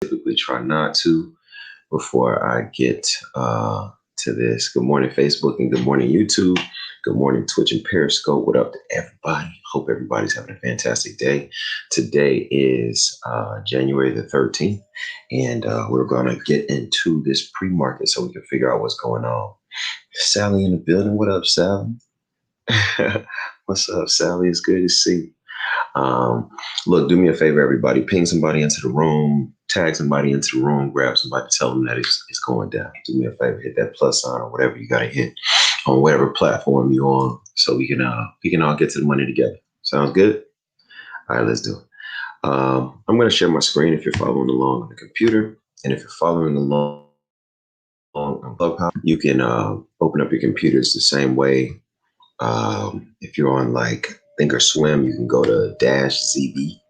typically try not to before I get to this. Good morning, Facebook, and good morning, YouTube. Good morning, Twitch and Periscope. What up to everybody? Hope everybody's having a fantastic day. Today is January the 13th, and we're going to get into this pre-market so we can figure out what's going on. Sally in the building. What up, Sally? What's up, Sally? It's good to see you. Look, do me a favor, everybody. Ping somebody into the room, tag somebody into the room, grab somebody, tell them that it's going down. Do me a favor, hit that plus sign or whatever you got to hit on whatever platform you're on, so we can all get to the money together. Sounds good? All right, let's do it. I'm going to share my screen if you're following along on the computer, and if you're following along on Clubhouse, you can open up your computers the same way. If you're on like Thinkorswim, you can go to -ZB.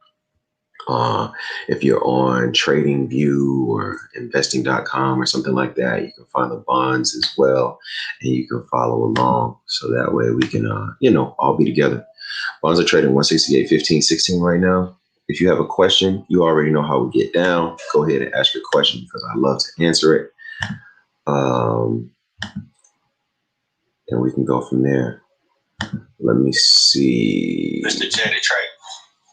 If you're on TradingView or investing.com or something like that, you can find the bonds as well, and you can follow along. So that way we can, all be together. Bonds are trading 168.15, 16 right now. If you have a question, you already know how we get down. Go ahead and ask your question because I love to answer it. And we can go from there. Let me see. Mr. Jetty Trade.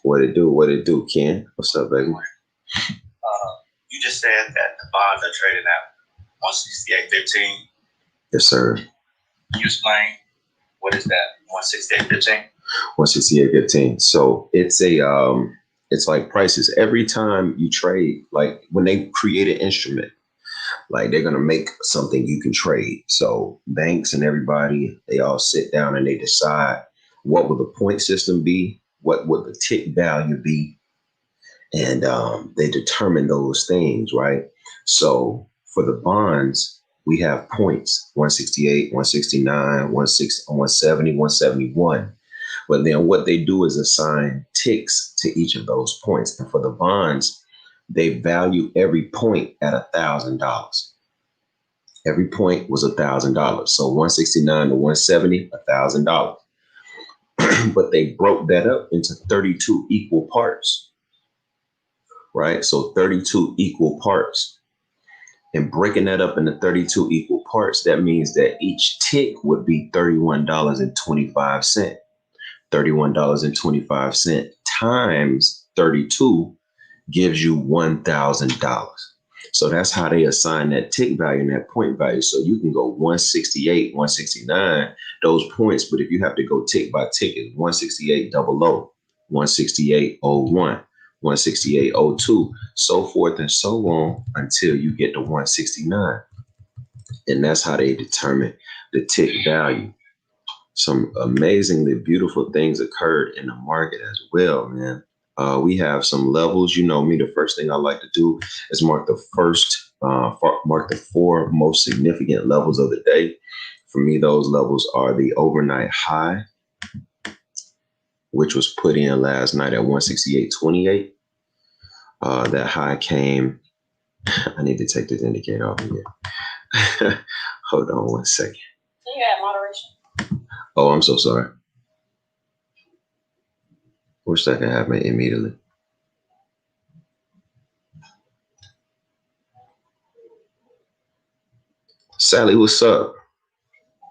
What it do, Ken? What's up, baby? You just said that the bonds are trading at 168.15. Yes, sir. Can you explain what is that? 168.15? 168.15. So it's it's like prices. Every time you trade, like when they create an instrument, like they're gonna make something you can trade. So banks and everybody, they all sit down and they decide what will the point system be, what would the tick value be, and they determine those things, right? So for the bonds, we have points: 168, 169, 170, 171. But then what they do is assign ticks to each of those points. And for the bonds, they value every point at $1,000. Every point was $1,000. So 169 to 170, $1,000. But they broke that up into 32 equal parts, right? So 32 equal parts. And breaking that up into 32 equal parts, that means that each tick would be $31.25. $31.25 times 32 gives you $1,000. So that's how they assign that tick value and that point value. So you can go 168, 169, those points. But if you have to go tick by tick, it's 168.00, 168.01, 168.02, so forth and so on until you get to 169. And that's how they determine the tick value. Some amazingly beautiful things occurred in the market as well, man. We have some levels. You know me, the first thing I like to do is mark the four most significant levels of the day. For me, those levels are the overnight high, which was put in last night at 168.28. That high came. I need to take this indicator off here. Hold on one second. Yeah, moderation. Oh, I'm so sorry. Wish that could happen immediately. Sally, what's up?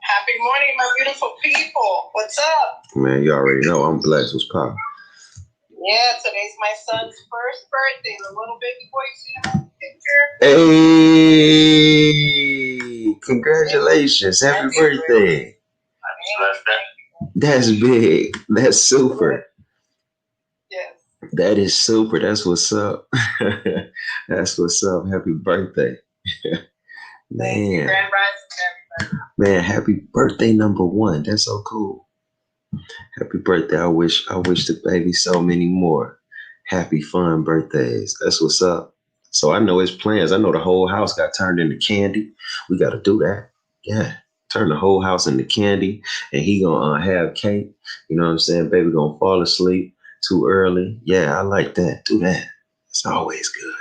Happy morning, my beautiful people. What's up? Man, you already know I'm blessed. What's poppin'? Yeah, today's my son's first birthday. The little baby boy, see him in the picture? Hey, congratulations. Happy birthday. Thank That's big. That's super. Yes. That is super. That's what's up. That's what's up. Happy birthday. Thank you. Man, Grand rising, everybody. man, happy birthday number one. That's so cool. Happy birthday. I wish the baby so many more happy, fun birthdays. That's what's up. So I know his plans. I know the whole house got turned into candy. We got to do that. Yeah. Turn the whole house into candy, and he gonna have cake. You know what I'm saying? Baby gonna fall asleep too early. Yeah, I like that. Do that. It's always good.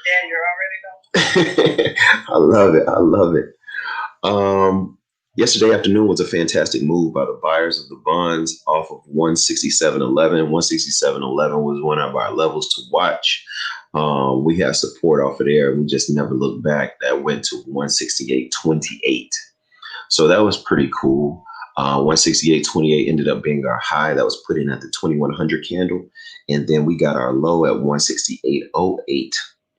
Yeah, you're already done. I love it. I love it. Yesterday afternoon was a fantastic move by the buyers of the bonds off of 167.11. 167.11 was one of our levels to watch. We had support off of there. We just never looked back. That went to 168.28. So that was pretty cool. 168.28 ended up being our high. That was put in at the 2100 candle. And then we got our low at 168.08.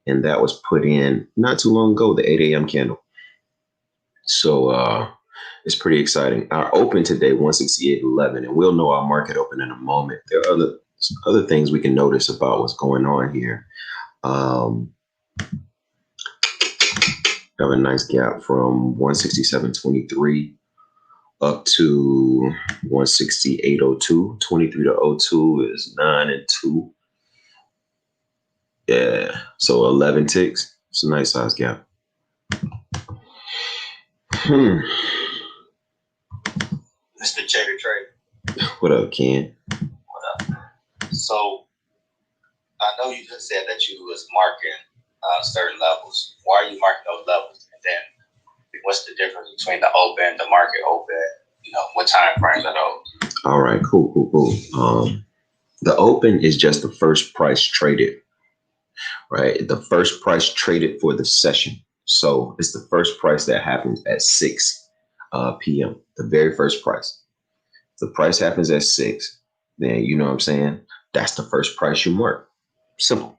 And that was put in not too long ago, the 8 a.m. candle. So it's pretty exciting. Our open today, 168.11. And we'll know our market open in a moment. There are other things we can notice about what's going on here. Have a nice gap from 167.23 up to 168.02. 23 to 02 is 9 and 2. Yeah, so 11 ticks. It's a nice size gap. Mr. Trader Trade. What up, Ken? What up? So I know you just said that you was marking certain levels. Why are you marking those levels? And then what's the difference between the open, the market open? What time frames are those? All right, cool. The open is just the first price traded, right? The first price traded for the session. So it's the first price that happens at 6 p.m. The very first price. If the price happens at 6, then you know what I'm saying? That's the first price you mark. Simple.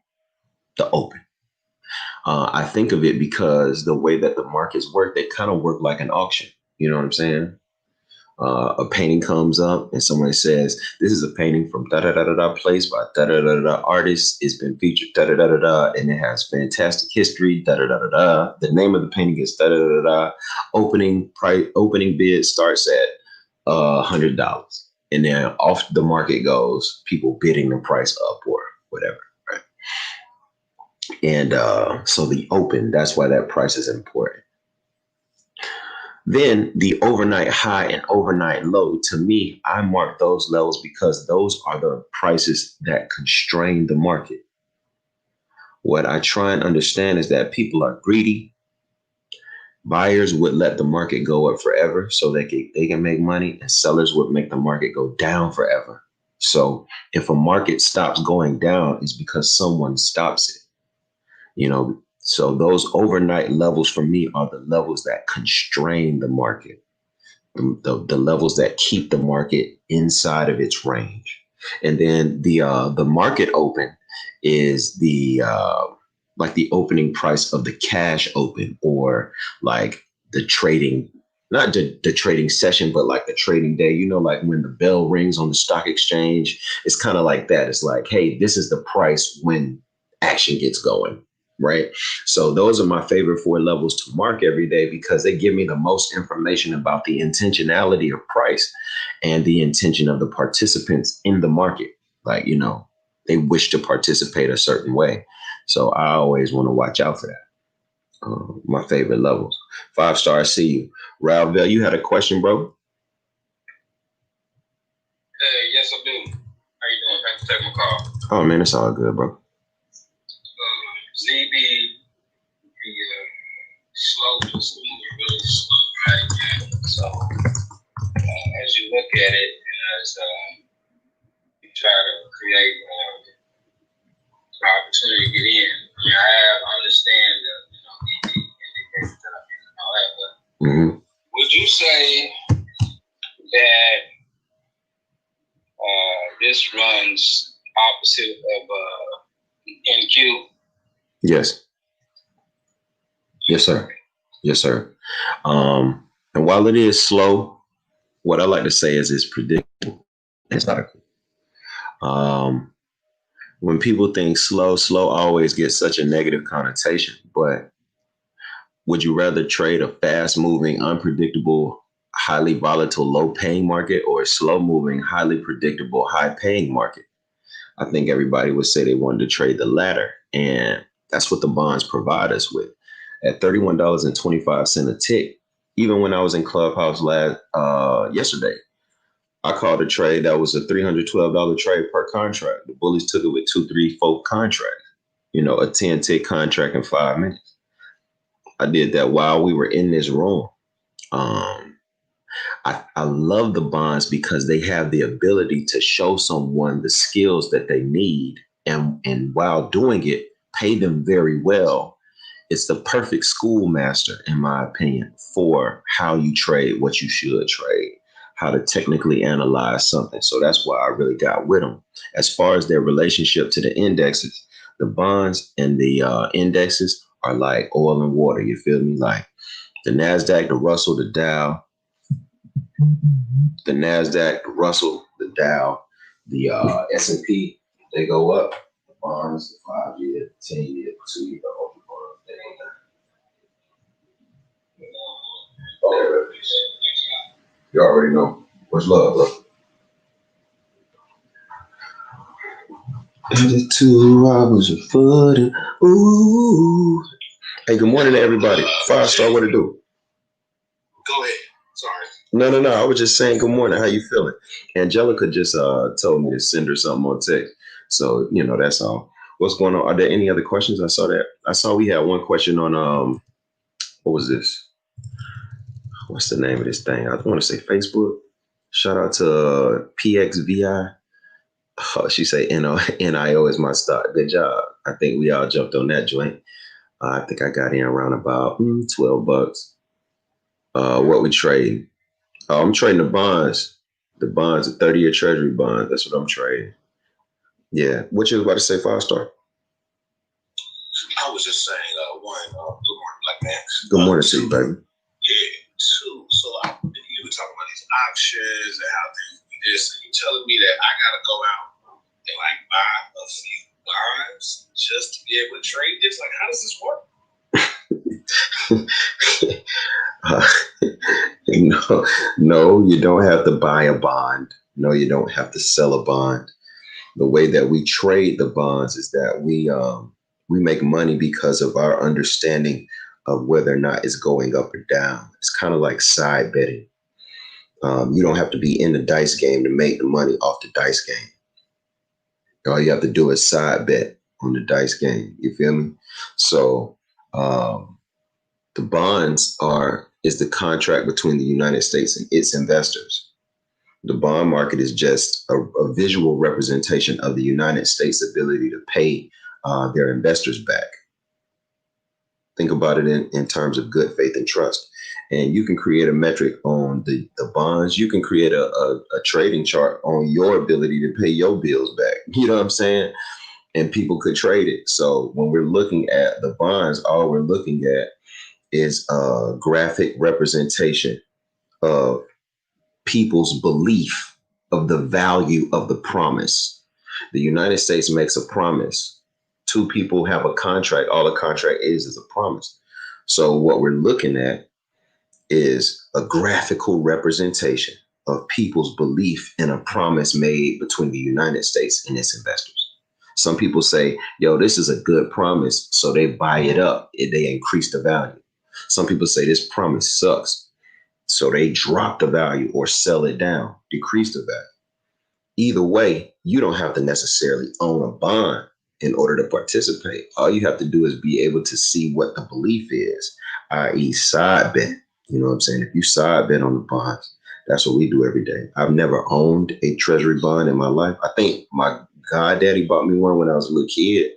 The open. I think of it because the way that the markets work, they kind of work like an auction. You know what I'm saying? A painting comes up and someone says, this is a painting from da-da-da-da-da place by da-da-da-da-da artist. It's been featured da-da-da-da-da and it has fantastic history, da-da-da-da-da. The name of the painting is da-da-da-da-da. Opening bid starts at $100. And then off the market goes people bidding the price up or whatever. Right? And so the open, that's why that price is important. Then the overnight high and overnight low, to me, I mark those levels because those are the prices that constrain the market. What I try and understand is that people are greedy. Buyers would let the market go up forever so they can make money, and sellers would make the market go down forever. So if a market stops going down, it's because someone stops it. So those overnight levels for me are the levels that constrain the market, the levels that keep the market inside of its range. And then the market open is the like the opening price of the cash open, or like the trading, not the trading session, but like the trading day. Like when the bell rings on the stock exchange, it's kind of like that. It's like, hey, this is the price when action gets going. Right. So those are my favorite 4 levels to mark every day because they give me the most information about the intentionality of price and the intention of the participants in the market. Like, they wish to participate a certain way. So I always want to watch out for that. My favorite levels. 5-star, see you. Raul, you had a question, bro? Yes, I do. How you doing? Thanks for taking my call. Oh, man, it's all good, bro. ZB, the slow, just moving really slow, right? So as you look at it, as you try to create an opportunity to get in, I understand the indicators that I'm using and all that, but would you say that this runs opposite of NQ? Yes. Yes, sir. Yes, sir. And while it is slow, what I like to say is it's predictable. It's not when people think slow always gets such a negative connotation. But would you rather trade a fast moving, unpredictable, highly volatile, low paying market, or a slow moving, highly predictable, high paying market? I think everybody would say they wanted to trade the latter. And that's what the bonds provide us with. At $31.25 a tick, even when I was in Clubhouse yesterday, I called a trade that was a $312 trade per contract. The bullies took it with 2, 3, 4 contracts, a 10-tick contract in 5 minutes. I did that while we were in this room. I love the bonds because they have the ability to show someone the skills that they need. And while doing it, pay them very well. It's the perfect schoolmaster, in my opinion, for how you trade, what you should trade, how to technically analyze something. So that's why I really got with them. As far as their relationship to the indexes, the bonds and the indexes are like oil and water. You feel me? Like the NASDAQ, the Russell, the Dow, the NASDAQ, the Russell, the Dow, the S&P, they go up. The bonds, the 5-year, 10-year, 2-year, open bonds, they ain't that. You already know. What's love, bro? And the 2 hours of footing. Ooh. Hey, good morning to everybody. 5-star, what it do? Go ahead. Sorry. No. I was just saying good morning. How you feeling? Angelica just told me to send her something on text. So, that's all. What's going on? Are there any other questions? I saw we had one question on what was this? What's the name of this thing? I want to say Facebook. Shout out to PXVI. Oh, she say NIO is my stock. Good job. I think we all jumped on that joint. I think I got in around about $12. What we trading? I'm trading the bonds. The bonds, the 30-year Treasury bond. That's what I'm trading. Yeah. What you was about to say, 5-star? I was just saying, good morning, Black Man. Good morning to you, baby. Yeah, two. So you were talking about these options and how things do this, and you telling me that I gotta go out and like buy a few bonds just to be able to trade this? Like, how does this work? No, you don't have to buy a bond. No, you don't have to sell a bond. The way that we trade the bonds is that we make money because of our understanding of whether or not it's going up or down. It's kind of like side betting. You don't have to be in the dice game to make the money off the dice game. All you have to do is side bet on the dice game. You feel me? So the bonds is the contract between the United States and its investors. The bond market is just a visual representation of the United States' ability to pay their investors back. Think about it in terms of good faith and trust. And you can create a metric on the bonds. You can create a trading chart on your ability to pay your bills back. You know what I'm saying? And people could trade it. So when we're looking at the bonds, all we're looking at is a graphic representation of people's belief of the value of the promise. The United States makes a promise. Two people have a contract. All a contract is a promise. So what we're looking at is a graphical representation of people's belief in a promise made between the United States and its investors. Some people say, yo, this is a good promise. So they buy it up. They increase the value. Some people say this promise sucks. So they drop the value or sell it down, decrease the value. Either way, you don't have to necessarily own a bond in order to participate. All you have to do is be able to see what the belief is, i.e. side bet. You know what I'm saying? If you side bet on the bonds, that's what we do every day. I've never owned a treasury bond in my life. I think my goddaddy bought me one when I was a little kid.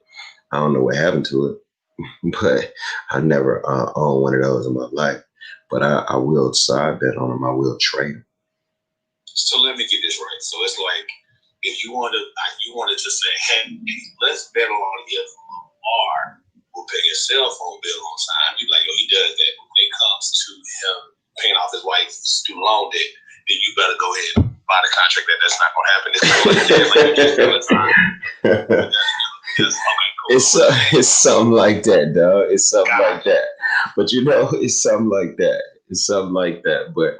I don't know what happened to it, but I never owned one of those in my life. But I will side bet on them. I will trade them. So let me get this right. So it's like if you wanted to say, hey, let's bet on if Lamar will pay his cell phone bill on time. You're like, yo, he does that. But when it comes to him paying off his wife's student loan debt, then you better go ahead and buy the contract that's not going to happen. It's something like that, dog. It's something like that. But it's something like that. It's something like that. But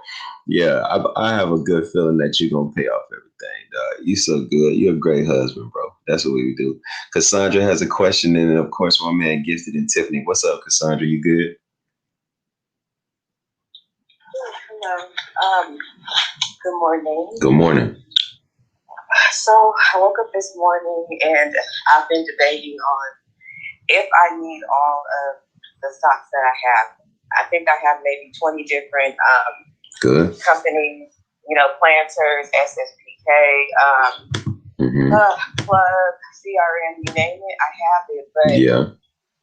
yeah, I have a good feeling that you're gonna pay off everything, dog. You so good. You're a great husband, bro. That's what we do. Cassandra has a question, and of course, my man Gifted and Tiffany. What's up, Cassandra? You good? Hello. Good morning. Good morning. So I woke up this morning and I've been debating on if I need all of the stocks that I have. I think I have maybe 20 different good companies, Planters, SSPK, Plug, CRM, you name it, I have it. But Yeah.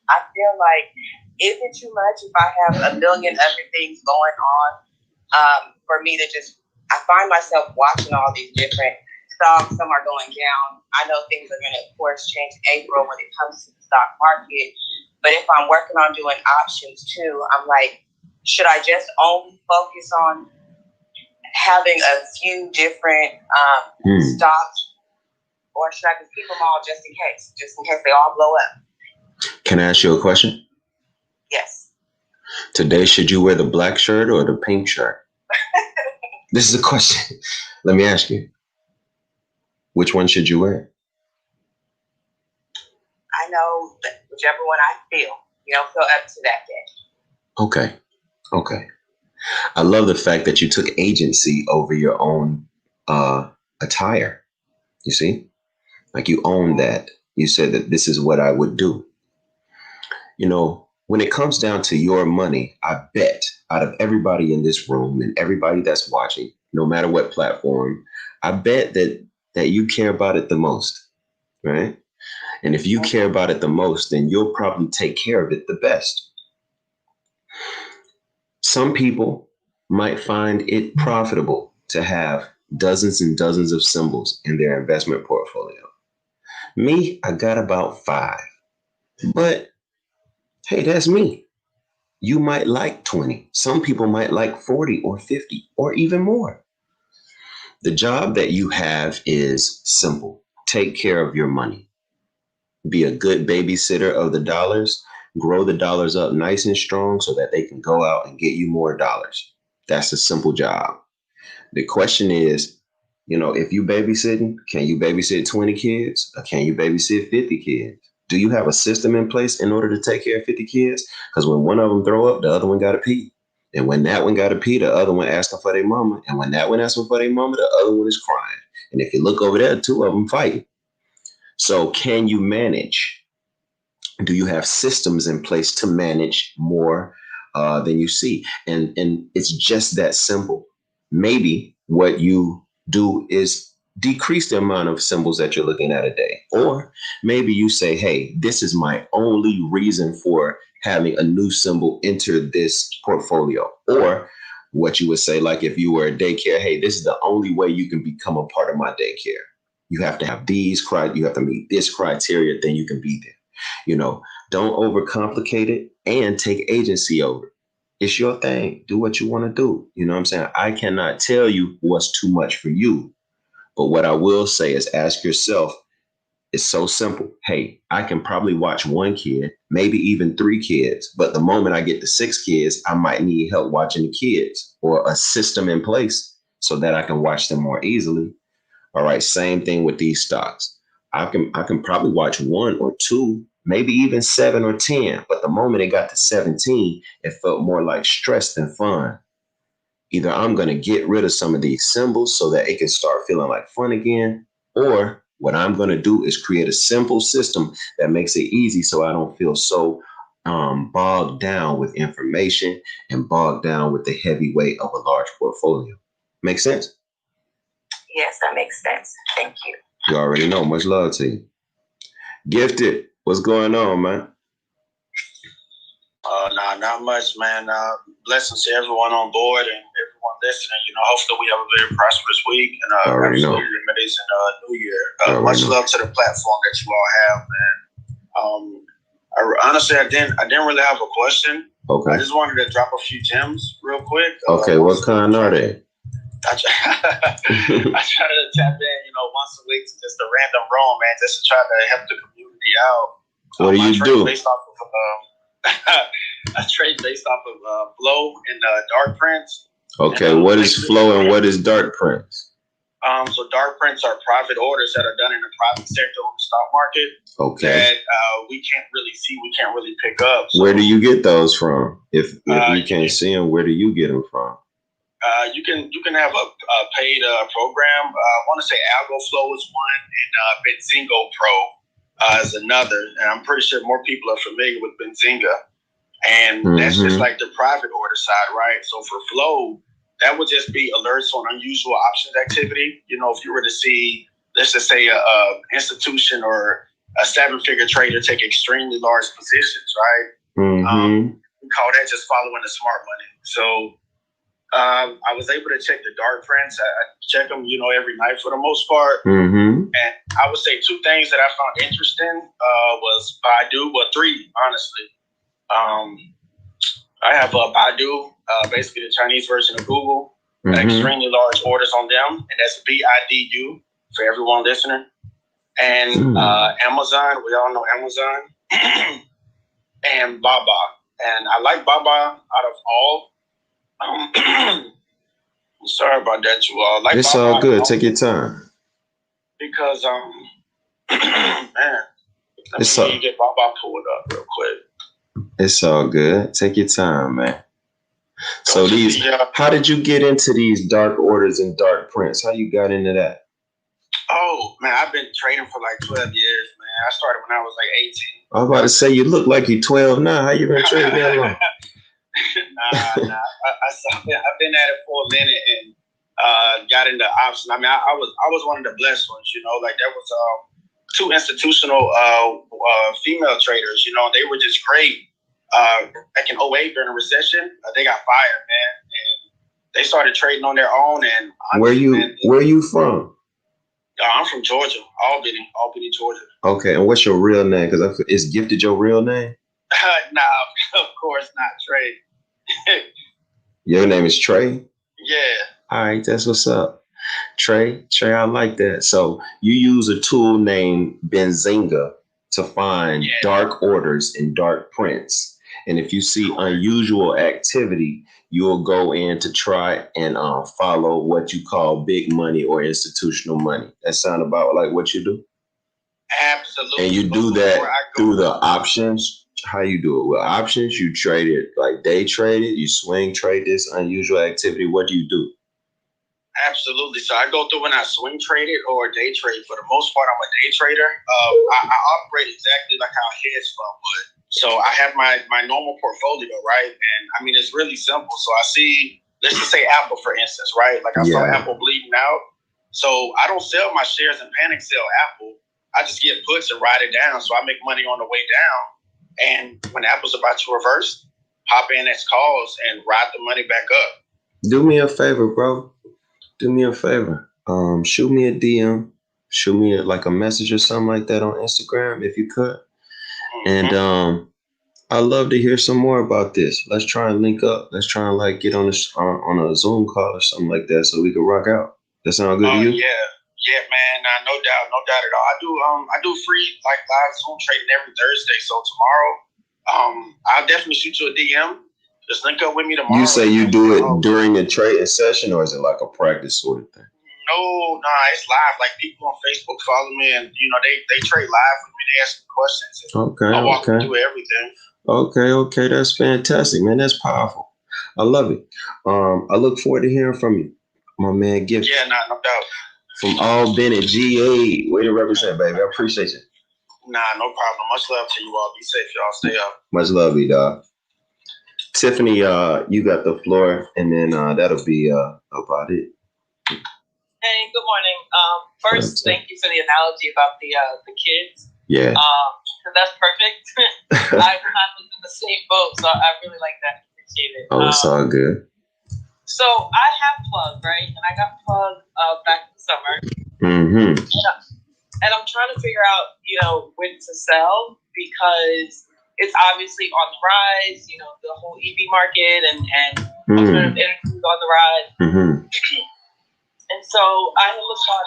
I feel like, is it too much if I have a million other things going on for me to just, I find myself watching all these different stocks. Some are going down. I know things are going to, of course, change in April when it comes to the stock market. But if I'm working on doing options too, I'm like, should I just only focus on having a few different stocks, or should I just keep them all just in case they all blow up? Can I ask you a question? Yes. Today, should you wear the black shirt or the pink shirt? This is a question. Let me ask you. Which one should you wear? I know that whichever one I feel, feel up to that day. Okay. I love the fact that you took agency over your own attire. You see? Like you own that. You said that this is what I would do. When it comes down to your money, I bet out of everybody in this room and everybody that's watching, no matter what platform, I bet that you care about it the most, right? And if you care about it the most, then you'll probably take care of it the best. Some people might find it profitable to have dozens and dozens of symbols in their investment portfolio. Me, I got about 5. But hey, that's me. You might like 20. Some people might like 40 or 50 or even more. The job that you have is simple. Take care of your money. Be a good babysitter of the dollars. Grow the dollars up nice and strong so that they can go out and get you more dollars. That's a simple job. The question is, if you babysitting, can you babysit 20 kids or can you babysit 50 kids? Do you have a system in place in order to take care of 50 kids? Because when one of them throw up, the other one got to pee. And when that one got to pee, the other one asking for their mama. And when that one asking for their mama, the other one is crying. And if you look over there, 2 of them fighting. So can you manage? Do you have systems in place to manage more than you see? And it's just that simple. Maybe what you do is decrease the amount of symbols that you're looking at a day. Or maybe you say, hey, this is my only reason for having a new symbol enter this portfolio. Or what you would say, like if you were a daycare, hey, this is the only way you can become a part of my daycare. You have to have these you have to meet this criteria, then you can be there. Don't overcomplicate it and take agency over it. It's your thing. Do what you want to do. You know what I'm saying? I cannot tell you what's too much for you. But what I will say is ask yourself, it's so simple. Hey, I can probably watch 1 kid, maybe even 3 kids. But the moment I get to 6 kids, I might need help watching the kids or a system in place so that I can watch them more easily. All right. Same thing with these stocks. I can probably watch 1 or 2, maybe even 7 or 10. But the moment it got to 17, it felt more like stress than fun. Either I'm going to get rid of some of these symbols so that it can start feeling like fun again, or what I'm going to do is create a simple system that makes it easy so I don't feel so bogged down with information and bogged down with the heavy weight of a large portfolio. Make sense? Yes, that makes sense. Thank you. You already know. Much love to you. Gifted, what's going on, man? Not much, man. Blessings to everyone on board and everyone listening. Hopefully we have a very prosperous week and absolutely amazing New Year. Much love to the platform that you all have, man. Honestly, I didn't really have a question. Okay. I just wanted to drop a few gems real quick. Okay, what kind are they? I try to tap in, once a week to just a random room, man, just to try to help the community out. What do you do? Based off of, I trade based off of flow and dark prints. Okay, and, what is flow and what is dark prints? So dark prints are private orders that are done in the private sector on the stock market. Okay. That we can't really see, we can't really pick up. So, where do you get those from? If you can't see them, where do you get them from? You can have a paid program. I want to say AlgoFlow is one, and Benzinga Pro is another. And I'm pretty sure more people are familiar with Benzinga. And that's just like the private order side, right? So for Flow, that would just be alerts on unusual options activity. If you were to see, let's just say, a institution or a 7-figure trader take extremely large positions, right? Mm-hmm. We call that just following the smart money. So I was able to check the dark prints. I check them, every night for the most part. Mm-hmm. And I would say 2 things that I found interesting was Baidu. Well, 3, honestly. I have Baidu, basically the Chinese version of Google. Extremely large orders on them, and that's BIDU for everyone listening. And Amazon, we all know Amazon, and Baba. And I like Baba out of all. I'm sorry about that, you all. It's Baba all good. Take your time. Because man, let me get Baba pulled up real quick. It's all good. Take your time, man. So how did you get into these dark orders and dark prints? How you got into that? Oh man, I've been trading for like 12 years, man. I started when I was like 18. I was about to say, you look like you're 12 now. How you been trading that long? Nah. I've been at it for a minute and got into options. I mean, I was one of the blessed ones, like there was 2 institutional female traders, they were just great. Back in 2008 during the recession, they got fired, man, and they started trading on their own. And honestly, where you from? I'm from Georgia, Albany, Georgia. Okay, and what's your real name? Because is Gifted your real name? Nah, of course not, Trey. Your name is Trey? Yeah. All right, that's what's up. Trey, I like that. So you use a tool named Benzinga to find dark orders and dark prints. And if you see unusual activity, you'll go in to try and follow what you call big money or institutional money. That sound about like what you do? Absolutely. And you do that through the options. How you do it? With options, you trade it like day trade it, you swing trade this unusual activity. What do you do? Absolutely. So I go through when I swing trade it or day trade. For the most part, I'm a day trader. I operate exactly like how a hedge fund would. So I have my normal portfolio, right? And I mean, it's really simple. So I see, let's just say Apple, for instance, right? Like I saw Apple bleeding out. So I don't sell my shares and panic sell Apple. I just get puts and ride it down. So I make money on the way down. And when Apple's about to reverse, hop in as calls and ride the money back up. Do me a favor, bro. Do me a favor. Shoot me a DM. Shoot me a message or something like that on Instagram if you could. And I'd love to hear some more about this. Let's try and link up. Let's try and get on a Zoom call or something like that so we can rock out. That sound good to you? Yeah, man. No doubt at all. I do free live Zoom trading every Thursday. So tomorrow, I'll definitely shoot you a DM. Just link up with me tomorrow. You say you do it during a trading session, or is it like a practice sort of thing? No, it's live. Like people on Facebook follow me, and they trade live with me. They ask me questions. And I walk them through everything. Okay, that's fantastic, man. That's powerful. I love it. I look forward to hearing from you, my man. Gift. Yeah, no doubt. From Albany, GA. Way to represent, baby. I appreciate you. Nah, no problem. Much love to you all. Be safe, y'all. Stay up. Much love, dog. Tiffany, you got the floor, and then that'll be about it. Hey, good morning. First, thank you for the analogy about the kids. Yeah. Because that's perfect. I was in the same boat, so I really like that. Appreciate it. Oh, it's all good. So I have plugged, right? And I got plugged back in the summer. Mm-hmm. And I'm trying to figure out, when to sell because it's obviously on the rise. The whole EV market and alternative energy is on the rise. Mm-hmm. And so I looked on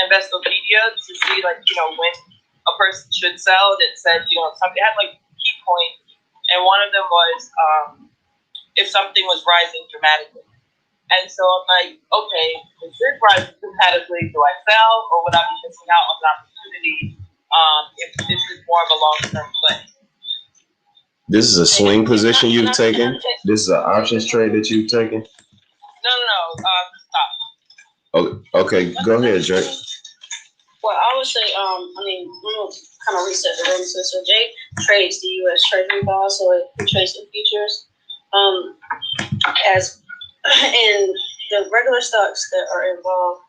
Investopedia to see, when a person should sell. It said, something had key points, and one of them was if something was rising dramatically. And so I'm like, okay, if this rises dramatically, do I sell, or would I be missing out on an opportunity if this is more of a long-term play? This is a swing position you've taken? This is an options trade that you've taken? No. Stop. Oh, okay, go ahead, Drake. Well, I would say, I'm going to kind of reset the room. So Jake trades the U.S. Treasury bond, so it trades the futures. As in the regular stocks that are involved,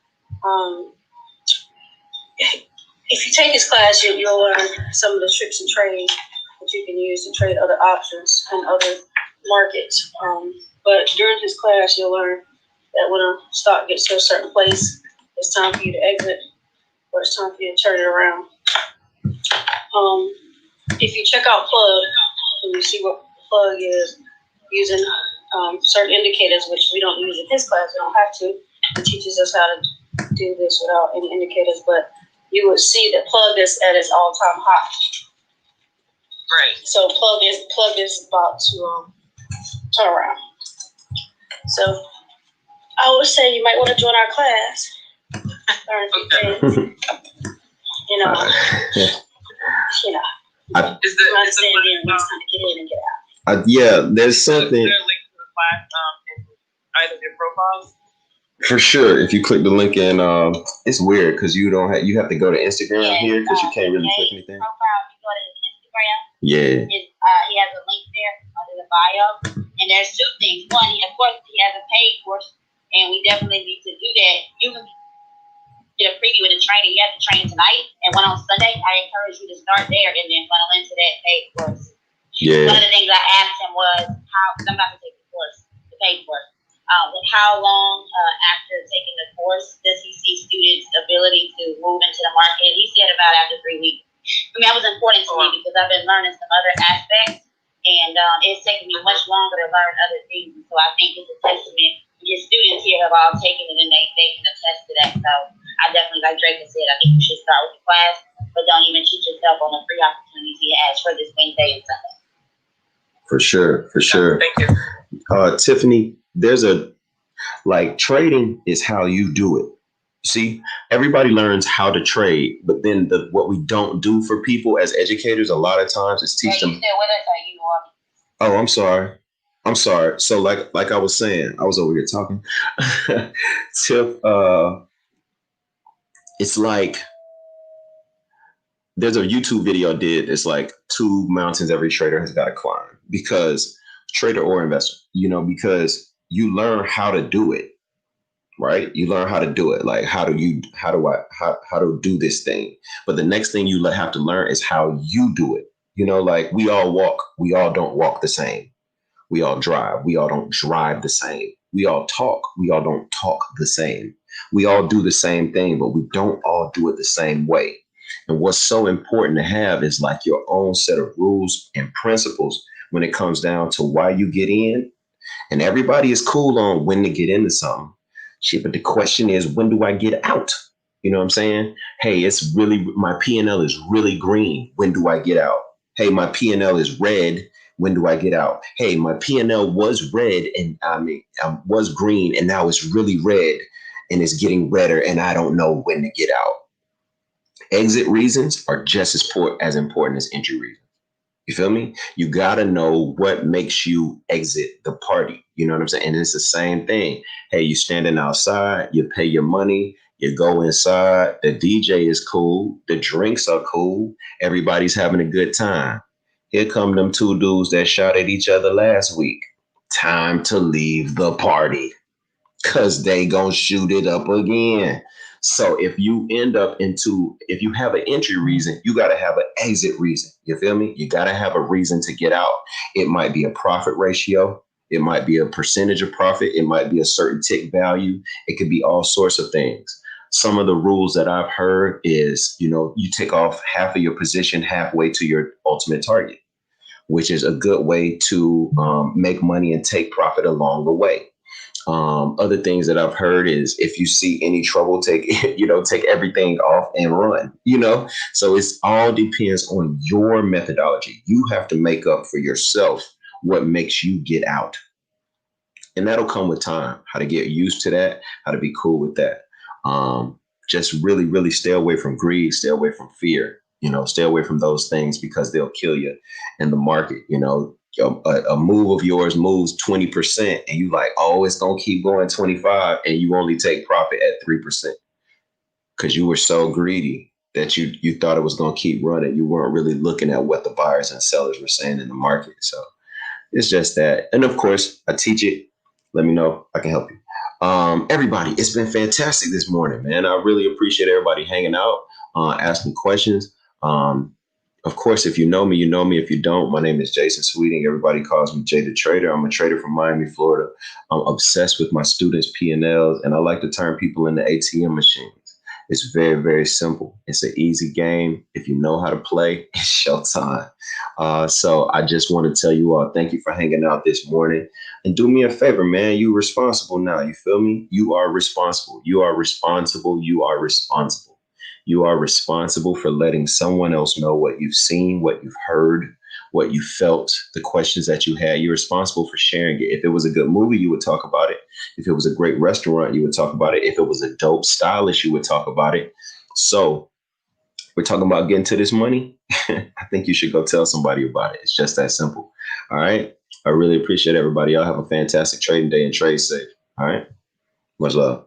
if you take this class, you'll learn some of the tricks and trades that you can use to trade other options and other markets. But during this class, you'll learn that when a stock gets to a certain place, it's time for you to exit, or it's time for you to turn it around. If you check out Plug, and you see what Plug is using certain indicators, which we don't use in his class, we don't have to. He teaches us how to do this without any indicators, but you would see that Plug is at its all-time high. Right. So Plug is about to turn around. So I would say you might want to join our class. Learn a few things. You know. You know. Is the It's time to get in and get out. Yeah, there's something. Is there a link to the class in either of your profiles? For sure. If you click the link in, it's weird because you have to go to Instagram here because you can't really click anything. Profile, you go to his Instagram. Yeah. He has a link there under the bio, and there's two things. One, of course, he has a paid course, and we definitely need to do that. You can get a preview of the training. He has the training tonight and one on Sunday. I encourage you to start there and then funnel into that paid course. Yeah. One of the things I asked him was because I'm about to take the paid course. How long after taking the course does he see students' ability to move into the market? He said about after 3 weeks. I mean, that was important to me because I've been learning some other aspects, and it's taken me much longer to learn other things. So I think it's a testament. Your students here have all taken it, and they can attest to that. So I definitely, like Drake said, I think you should start with the class, but don't even cheat yourself on the free opportunity he has for this Wednesday and Sunday. For sure. Thank you. Tiffany, there's trading is how you do it. See, everybody learns how to trade, but then what we don't do for people as educators a lot of times is teach them. You still with us, or you Oh, I'm sorry. So like I was saying, I was over here talking. Tiff, it's like there's a YouTube video I did. It's like 2 mountains every trader has got to climb, because trader or investor, because you learn how to do it. Right? You learn how to do it. Like, how to do this thing. But the next thing you have to learn is how you do it. Like we all don't walk the same. We all drive. We all don't drive the same. We all talk. We all don't talk the same. We all do the same thing, but we don't all do it the same way. And what's so important to have is like your own set of rules and principles when it comes down to why you get in. And everybody is cool on when to get into something. Shit, but the question is, when do I get out? You know what I'm saying? Hey, my P&L is really green. When do I get out? Hey, my P&L is red. When do I get out? Hey, my P&L was red and was green, and now it's really red and it's getting redder, and I don't know when to get out. Exit reasons are just as important as entry reasons. You feel me? You got to know what makes you exit the party. You know what I'm saying? And it's the same thing. Hey, you standing outside, you pay your money, you go inside, the DJ is cool, the drinks are cool, everybody's having a good time. Here come them 2 dudes that shot at each other last week. Time to leave the party, because they gonna shoot it up again. So if you have an entry reason, you got to have an exit reason. You feel me? You got to have a reason to get out. It might be a profit ratio. It might be a percentage of profit. It might be a certain tick value. It could be all sorts of things. Some of the rules that I've heard is, you take off half of your position halfway to your ultimate target, which is a good way to make money and take profit along the way. Other things that I've heard is if you see any trouble, take everything off and run, so it's all depends on your methodology. You have to make up for yourself what makes you get out. And that'll come with time, how to get used to that, how to be cool with that. Just really, really stay away from greed, stay away from fear, stay away from those things because they'll kill you in the market. A move of yours moves 20% and you like, oh, it's going to keep going 25 and you only take profit at 3% because you were so greedy that you thought it was going to keep running. You weren't really looking at what the buyers and sellers were saying in the market. So it's just that. And of course, I teach it. Let me know. I can help you. Everybody, it's been fantastic this morning, man. I really appreciate everybody hanging out. asking questions. Of course, if you know me, you know me. If you don't, my name is Jason Sweeting. Everybody calls me Jay the Trader. I'm a trader from Miami, Florida. I'm obsessed with my students' P&Ls, and I like to turn people into ATM machines. It's very, very simple. It's an easy game. If you know how to play, it's showtime. So I just want to tell you all, thank you for hanging out this morning. And do me a favor, man. You responsible now. You feel me? You are responsible. You are responsible. You are responsible. You are responsible for letting someone else know what you've seen, what you've heard, what you felt, the questions that you had. You're responsible for sharing it. If it was a good movie, you would talk about it. If it was a great restaurant, you would talk about it. If it was a dope stylist, you would talk about it. So we're talking about getting to this money. I think you should go tell somebody about it. It's just that simple. All right. I really appreciate everybody. Y'all have a fantastic trading day and trade safe. All right. Much love.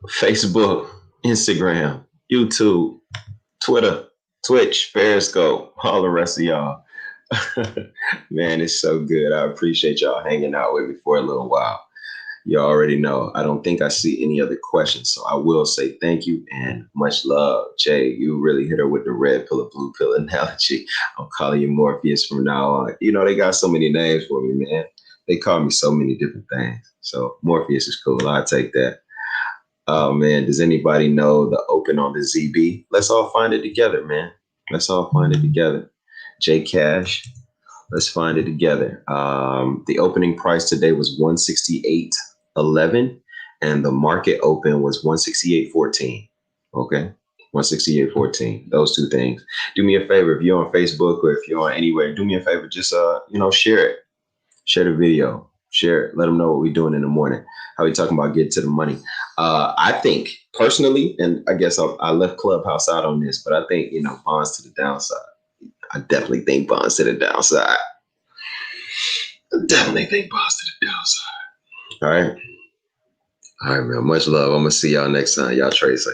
Facebook, Instagram, YouTube, Twitter, Twitch, Periscope, all the rest of y'all. Man, it's so good. I appreciate y'all hanging out with me for a little while. You already know. I don't think I see any other questions, so I will say thank you and much love. Jay, you really hit her with the red pill or blue pill analogy. I'm calling you Morpheus from now on. You know, they got so many names for me, man. They call me so many different things. So Morpheus is cool. I'll take that. Oh, man, does anybody know the open on the ZB? Let's all find it together, man. Let's all find it together. J Cash, let's find it together. The opening price today was 168.11, and the market open was 168.14. Okay, 168.14. Those two things. Do me a favor, if you're on Facebook or if you're on anywhere, do me a favor, just share it. Share the video. Share it. Let them know what we're doing in the morning. How we talking about getting to the money. I think personally, and I guess I left Clubhouse out on this, but I think, bonds to the downside. I definitely think bonds to the downside. All right. All right, man. Much love. I'm going to see y'all next time. Y'all trade safe.